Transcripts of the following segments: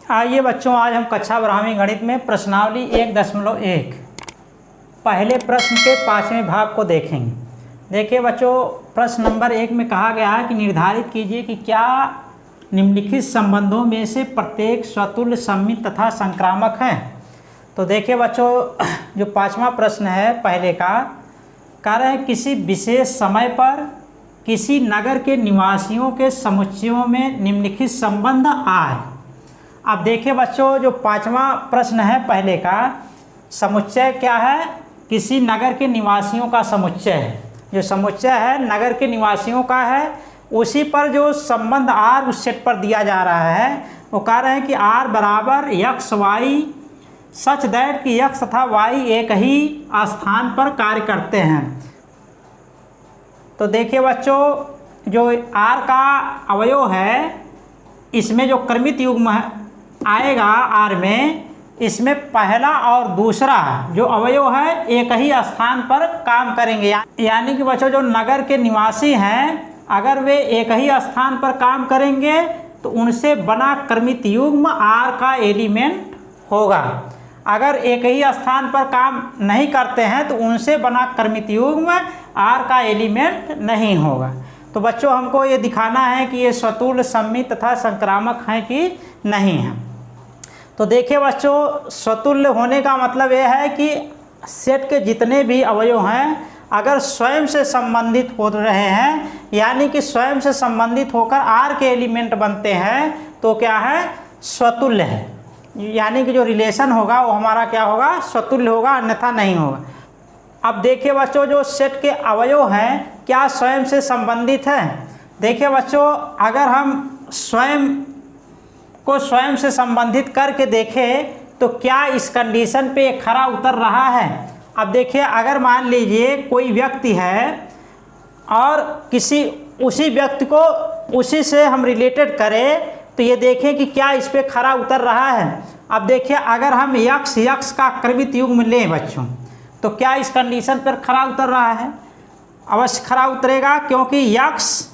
आइए बच्चों, आज हम कक्षा 12वीं गणित में प्रश्नावली 1.1 पहले प्रश्न के 5वें भाग को देखेंगे। देखिए बच्चों, प्रश्न नंबर 1 में कहा गया है कि निर्धारित कीजिए कि क्या निम्नलिखित संबंधों में से प्रत्येक स्वतुल्य, सममित तथा संक्रामक है। तो देखिए बच्चों, जो 5वां प्रश्न है पहले का, कह रहे हैं किसी विशेष समय पर किसी नगर के निवासियों के समुच्चयों में निम्नलिखित संबंध आए। अब देखिए बच्चों, जो 5वां प्रश्न है पहले का, समुच्चय क्या है? किसी नगर के निवासियों का समुच्चय है। जो समुच्चय है नगर के निवासियों का है, उसी पर जो संबंध आर उस सेट पर दिया जा रहा है। वो कह रहे हैं कि आर बराबर यक्स वाई सच दैट कि यक्स तथा वाई एक ही स्थान पर कार्य करते हैं। तो देखिए बच्चों, जो आर का अवयव है, इसमें जो क्रमित युग्म आएगा आर में, इसमें पहला और दूसरा जो अवयव है एक ही स्थान पर काम करेंगे। यानी कि बच्चों, जो नगर के निवासी हैं, अगर वे एक ही स्थान पर काम करेंगे तो उनसे बना क्रमित युग्म आर का एलिमेंट होगा। अगर एक ही स्थान पर काम नहीं करते हैं तो उनसे बना क्रमित युग्म आर का एलिमेंट नहीं होगा। तो बच्चों, हमको ये दिखाना है कि ये स्वतुल्य, सममित तथा संक्रामक हैं कि नहीं है। तो देखिए बच्चों, स्वतुल्य होने का मतलब ये है कि सेट के जितने भी अवयव हैं अगर स्वयं से संबंधित हो रहे हैं, यानी कि स्वयं से संबंधित होकर आर के एलिमेंट बनते हैं, तो क्या है? स्वतुल्य है। यानी कि जो रिलेशन होगा वो हमारा क्या होगा? स्वतुल्य होगा, अन्यथा नहीं होगा। अब देखिए बच्चों, जो सेट के अवयव हैं क्या स्वयं से संबंधित हैं? देखिए बच्चों, अगर हम स्वयं को स्वयं से संबंधित करके देखें तो क्या इस कंडीशन पे खरा उतर रहा है। अब देखिए, अगर मान लीजिए कोई व्यक्ति है और किसी उसी व्यक्ति को उसी से हम रिलेटेड करें तो ये देखें कि क्या इस पे खरा उतर रहा है। अब देखिए, अगर हम यक्स का क्रमित युग्म लें बच्चों, तो क्या इस कंडीशन पर खरा उतर रहा है? अवश्य खरा उतरेगा, क्योंकि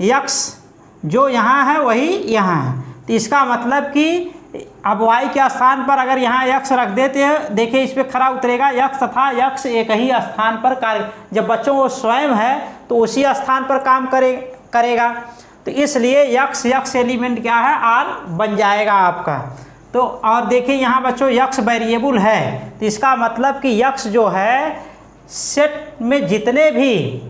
यक्स जो यहाँ है वही यहाँ है। तो इसका मतलब कि अब y के स्थान पर अगर यहाँ x रख देते हैं, देखिए इस पर खरा उतरेगा। x तथा x एक ही स्थान पर कार्य, जब बच्चों वो स्वयं है तो उसी स्थान पर काम करेगा। तो इसलिए x एलिमेंट क्या है? r बन जाएगा आपका। तो और देखिए यहाँ बच्चों, x वेरिएबल है, तो इसका मतलब कि x जो है सेट में जितने भी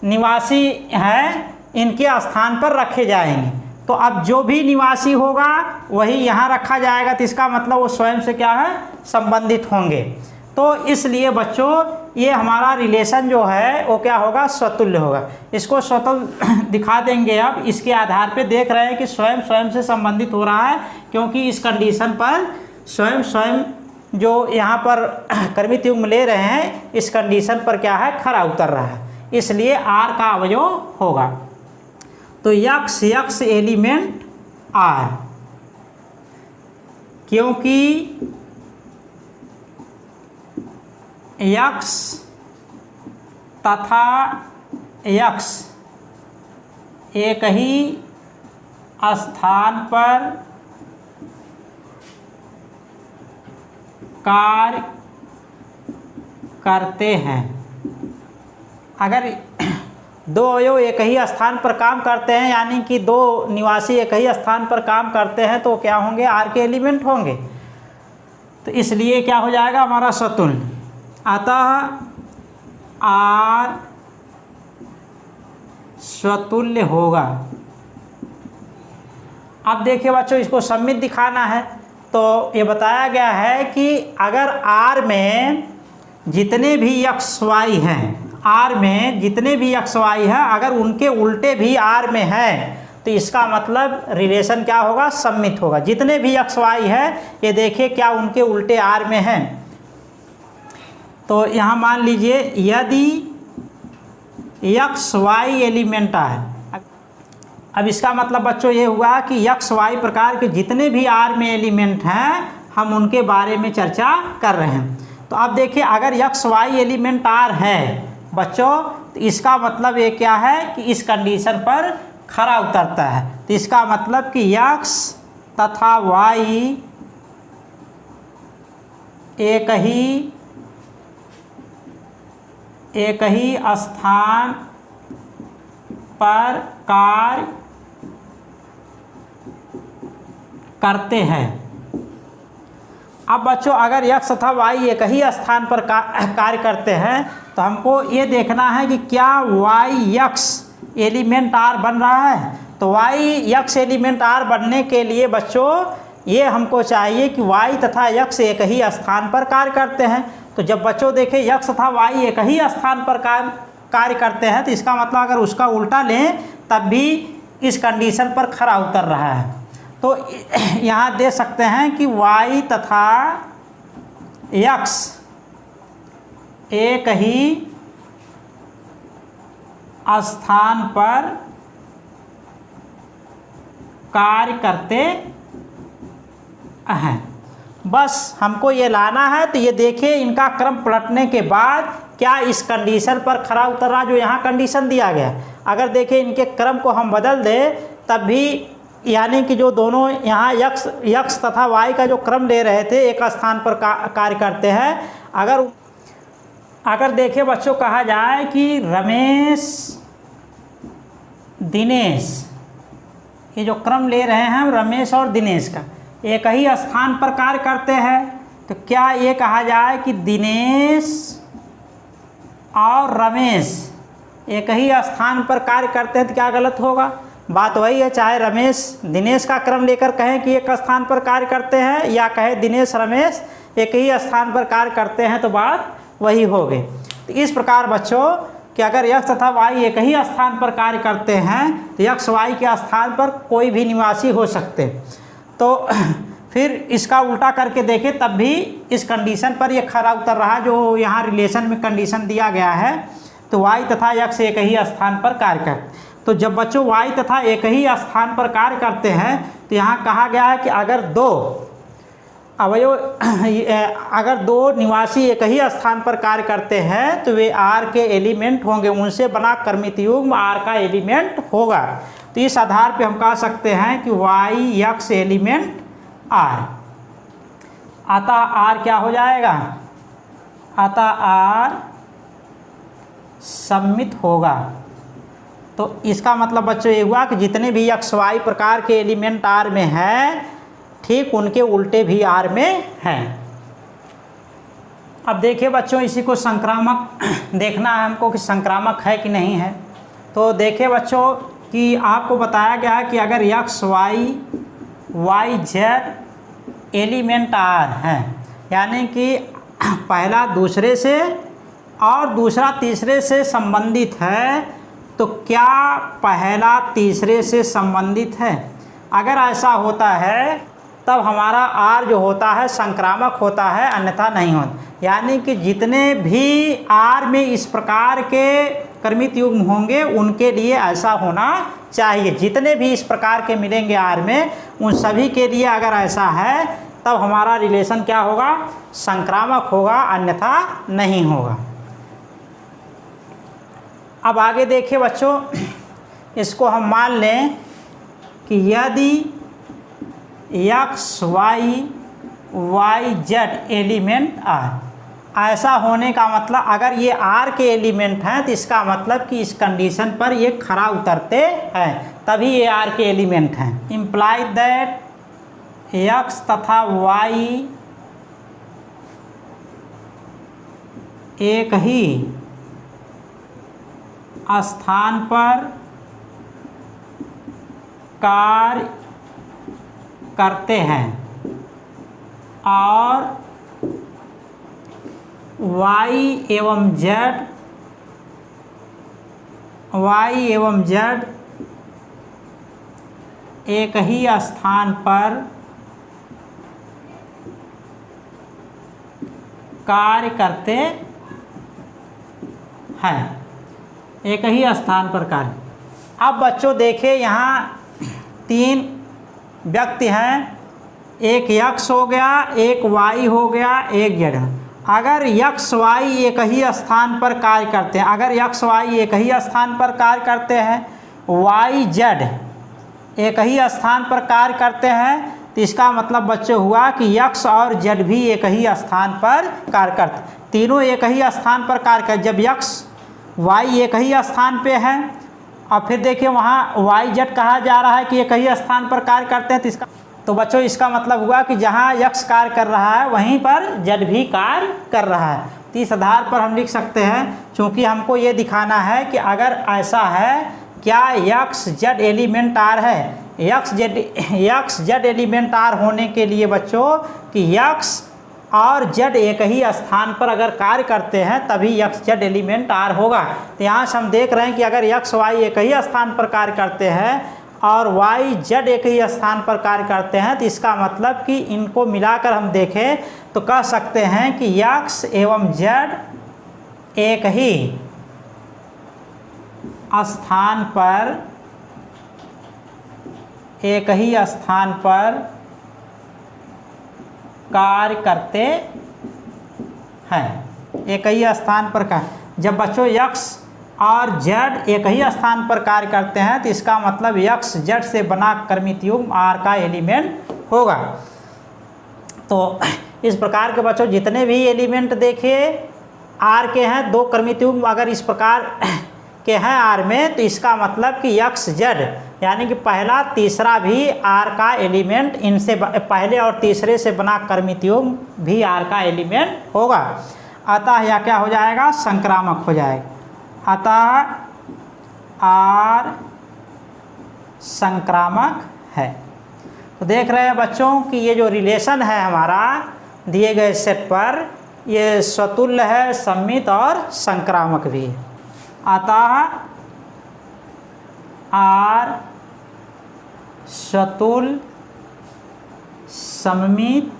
निवासी हैं इनके स्थान पर रखे जाएंगे। तो अब जो भी निवासी होगा वही यहाँ रखा जाएगा, तो इसका मतलब वो स्वयं से क्या है? संबंधित होंगे। तो इसलिए बच्चों, ये हमारा रिलेशन जो है वो क्या होगा? स्वतुल्य होगा। इसको स्वतुल्य दिखा देंगे। अब इसके आधार पे देख रहे हैं कि स्वयं से संबंधित हो रहा है, क्योंकि इस कंडीशन पर स्वयं जो यहाँ पर क्रमित युग्म ले रहे हैं, इस कंडीशन पर क्या है? खरा उतर रहा है, इसलिए आर का अवयव होगा। तो यक्स एलिमेंट आर, क्योंकि यक्स तथा यक्स एक ही स्थान पर कार्य करते हैं। अगर दो अवयव एक ही स्थान पर काम करते हैं, यानी कि दो निवासी एक ही स्थान पर काम करते हैं, तो क्या होंगे? आर के एलिमेंट होंगे। तो इसलिए क्या हो जाएगा हमारा? स्वतुल्य। अतः आर स्वतुल्य होगा। अब देखिए बच्चों, इसको सममित दिखाना है, तो ये बताया गया है कि अगर आर में जितने भी एक्स वाई हैं, आर में जितने भी एक्स वाई है, अगर उनके उल्टे भी आर में है, तो इसका मतलब रिलेशन क्या होगा? सममित होगा। जितने भी एक्स वाई है, ये देखिए क्या उनके उल्टे आर में हैं। तो यहाँ मान लीजिए, यदि एक्स वाई एलिमेंट है, अब इसका मतलब बच्चों ये हुआ कि एक्स वाई प्रकार के जितने भी आर में एलिमेंट हैं, हम उनके बारे में चर्चा कर रहे हैं। तो अब देखिए, अगर एक्स वाई एलिमेंट आर है बच्चों, तो इसका मतलब ये क्या है कि इस कंडीशन पर खरा उतरता है। तो इसका मतलब कि यक्स तथा वाई एक ही स्थान पर कार्य करते हैं। अब बच्चों अगर x तथा y एक ही स्थान पर कार्य करते हैं तो हमको ये देखना है कि क्या y x एलिमेंट r बन रहा है। तो y x एलिमेंट r बनने के लिए बच्चों ये हमको चाहिए कि y तथा x एक ही स्थान पर कार्य करते हैं। तो जब बच्चों देखें x तथा y एक ही स्थान पर कार्य करते हैं तो इसका मतलब अगर उसका उल्टा लें तब भी इस कंडीशन पर खरा उतर रहा है। तो यहाँ दे सकते हैं कि y तथा x एक ही स्थान पर कार्य करते हैं। बस हमको ये लाना है। तो ये देखिए इनका क्रम पलटने के बाद क्या इस कंडीशन पर खरा उतर रहा जो यहाँ कंडीशन दिया गया। अगर देखिए इनके क्रम को हम बदल दें तब भी यानी कि जो दोनों यहाँ x तथा y का जो क्रम ले रहे थे एक स्थान पर कार्य करते हैं। अगर देखिए बच्चों कहा जाए कि रमेश दिनेश, ये जो क्रम ले रहे हैं हम रमेश और दिनेश का एक ही स्थान पर कार्य करते हैं तो क्या ये कहा जाए कि दिनेश और रमेश एक ही स्थान पर कार्य करते हैं तो क्या गलत होगा। बात वही है, चाहे रमेश दिनेश का क्रम लेकर कहें कि एक स्थान पर कार्य करते हैं या कहे दिनेश रमेश एक ही स्थान पर कार्य करते हैं तो बात वही होगी। तो इस प्रकार बच्चों कि अगर x तथा y एक ही स्थान पर कार्य करते हैं तो x y के स्थान पर कोई भी निवासी हो सकते। तो फिर इसका उल्टा करके देखें तब भी इस कंडीशन पर ये खरा उतर रहा जो यहाँ रिलेशन में कंडीशन दिया गया है। तो y तथा x एक ही स्थान पर कार्य करते। तो जब बच्चों y तथा एक ही स्थान पर कार्य करते हैं तो यहाँ कहा गया है कि अगर दो निवासी एक ही स्थान पर कार्य करते हैं तो वे r के एलिमेंट होंगे, उनसे बना क्रमित युग्म r का एलिमेंट होगा। तो इस आधार पे हम कह सकते हैं कि y x एलिमेंट r, अतः r क्या हो जाएगा, अतः r सममित होगा। तो इसका मतलब बच्चों ये हुआ कि जितने भी x y प्रकार के एलिमेंट r में हैं ठीक उनके उल्टे भी r में हैं। अब देखिए बच्चों इसी को संक्रामक देखना है हमको कि संक्रामक है कि नहीं है। तो देखिए बच्चों कि आपको बताया गया है कि अगर x y z element r है यानी कि पहला दूसरे से और दूसरा तीसरे से संबंधित है तो क्या पहला तीसरे से संबंधित है। अगर ऐसा होता है तब हमारा r जो होता है संक्रामक होता है, अन्यथा नहीं होता। यानी कि जितने भी r में इस प्रकार के क्रमित युग्म होंगे उनके लिए ऐसा होना चाहिए। जितने भी इस प्रकार के मिलेंगे r में उन सभी के लिए अगर ऐसा है तब हमारा रिलेशन क्या होगा, संक्रामक होगा, अन्यथा नहीं होगा। अब आगे देखिए बच्चों, इसको हम मान लें कि यदि x y z element r, ऐसा होने का मतलब अगर ये r के एलिमेंट हैं तो इसका मतलब कि इस कंडीशन पर ये खरा उतरते हैं तभी ये r के एलिमेंट हैं। इम्प्लाई दैट x तथा y एक ही स्थान पर कार्य करते हैं और y एवं z एक ही स्थान पर कार्य करते हैं, एक ही स्थान पर कार्य। अब बच्चों देखिए यहाँ तीन व्यक्ति हैं, एक x हो गया, एक y हो गया, एक z है। अगर x y एक ही स्थान पर कार्य करते हैं, अगर x y एक ही स्थान पर कार्य करते हैं, y z एक ही स्थान पर कार्य करते हैं तो इसका मतलब बच्चों हुआ कि यक्स और जेड भी एक ही स्थान पर कार्य करते, तीनों एक ही स्थान पर कार्य कर। जब यक्स वाई एक ही स्थान पे है और फिर देखिए वहाँ वाई जेड कहा जा रहा है कि एक ही स्थान पर कार्य करते हैं, तो बच्चों इसका मतलब हुआ कि जहाँ यक्स कार्य कर रहा है वहीं पर जेड भी कार्य कर रहा है। तो इस आधार पर हम लिख सकते हैं, चूँकि हमको ये दिखाना है कि अगर ऐसा है क्या यक्स जेड एलिमेंट आर है, यक्स जेड एलिमेंट आर होने के लिए बच्चों कि यक्स और जेड एक ही स्थान पर अगर कार्य करते हैं तभी यक्स जेड एलिमेंट आर होगा। तो यहाँ से हम देख रहे हैं कि अगर यक्स वाई एक ही स्थान पर कार्य करते हैं और वाई जेड एक ही स्थान पर कार्य करते हैं, तो इसका मतलब कि इनको मिलाकर हम देखें तो कह सकते हैं कि यक्स एवं जेड एक ही स्थान पर कार्य करते हैं, एक ही स्थान पर कार्य। जब बच्चों यक्स और जेड एक ही स्थान पर कार्य करते हैं तो इसका मतलब यक्स जेड से बना क्रमित युग्म आर का एलिमेंट होगा। तो इस प्रकार के बच्चों जितने भी एलिमेंट देखिए आर के हैं, दो क्रमित युग्म अगर इस प्रकार के हैं आर में, तो इसका मतलब कि यक्स जेड यानी कि पहला तीसरा भी आर का एलिमेंट, इनसे पहले और तीसरे से बना क्रमित युग्म भी आर का एलिमेंट होगा। अतः यह क्या हो जाएगा, संक्रामक हो जाएगा। अतः आर संक्रामक है। तो देख रहे हैं बच्चों कि ये जो रिलेशन है हमारा दिए गए सेट पर, ये स्वतुल्य है, सममित और संक्रामक भी है। अतः आर स्वतुल्य, सममित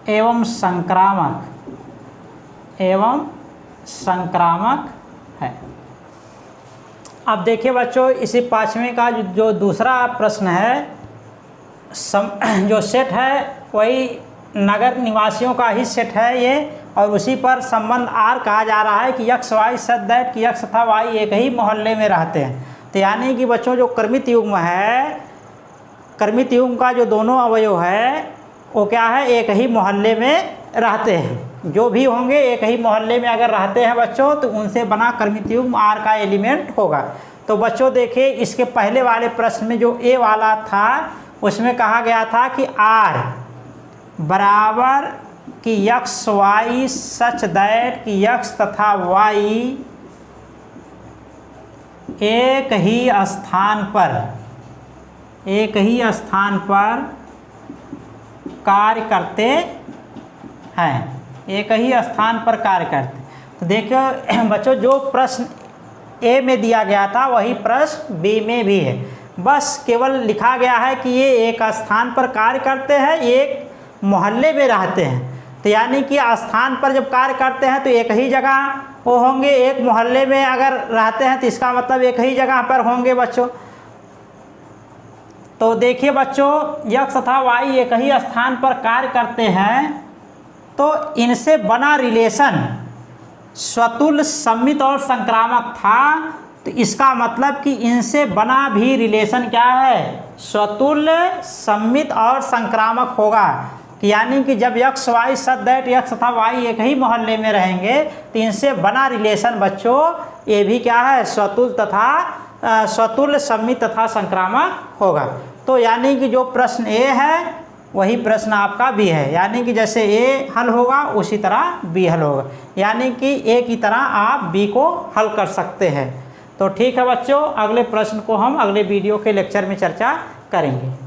एवं संक्रामक है। अब देखिए बच्चों इसी पाँचवें का जो दूसरा प्रश्न है, जो सेट है वही नगर निवासियों का ही सेट है ये, और उसी पर संबंध आर कहा जा रहा है कि यक्स वाई सच दैट कि यक्स तथा वाई एक ही मोहल्ले में रहते हैं। तो यानी कि बच्चों जो क्रमित युग्म है, क्रमित युग्म का जो दोनों अवयव है वो क्या है, एक ही मोहल्ले में रहते हैं। जो भी होंगे एक ही मोहल्ले में अगर रहते हैं बच्चों तो उनसे बना क्रमित युग्म आर का एलिमेंट होगा। तो बच्चों देखिए इसके पहले वाले प्रश्न में जो ए वाला था उसमें कहा गया था कि आर बराबर कि यक्स वाई सच दैट कि यक्स तथा वाई एक ही स्थान पर कार्य करते हैं, एक ही स्थान पर कार्य करते। तो देखिए बच्चों जो प्रश्न ए में दिया गया था वही प्रश्न बी में भी है, बस केवल लिखा गया है कि ये एक स्थान पर कार्य करते हैं, एक मोहल्ले में रहते हैं। तो यानी कि स्थान पर जब कार्य करते हैं तो एक ही जगह वो होंगे, एक मोहल्ले में अगर रहते हैं तो इसका मतलब एक ही जगह पर होंगे बच्चों। तो देखिए बच्चों यक्स तथा वाई एक ही स्थान पर कार्य करते हैं तो इनसे बना रिलेशन स्वतुल्य, सममित और संक्रामक था। तो इसका मतलब कि इनसे बना भी रिलेशन क्या है, स्वतुल्य, सममित और संक्रामक होगा। यानी कि जब x y such that x तथा वाई एक ही मोहल्ले में रहेंगे तो इनसे बना रिलेशन बच्चों ये भी क्या है, स्वतुल्य, सममित तथा संक्रामक होगा। तो यानी कि जो प्रश्न ए है वही प्रश्न आपका बी है, यानी कि जैसे ए हल होगा उसी तरह बी हल होगा, यानी कि ए की तरह आप बी को हल कर सकते हैं। तो ठीक है बच्चों, अगले प्रश्न को हम अगले वीडियो के लेक्चर में चर्चा करेंगे।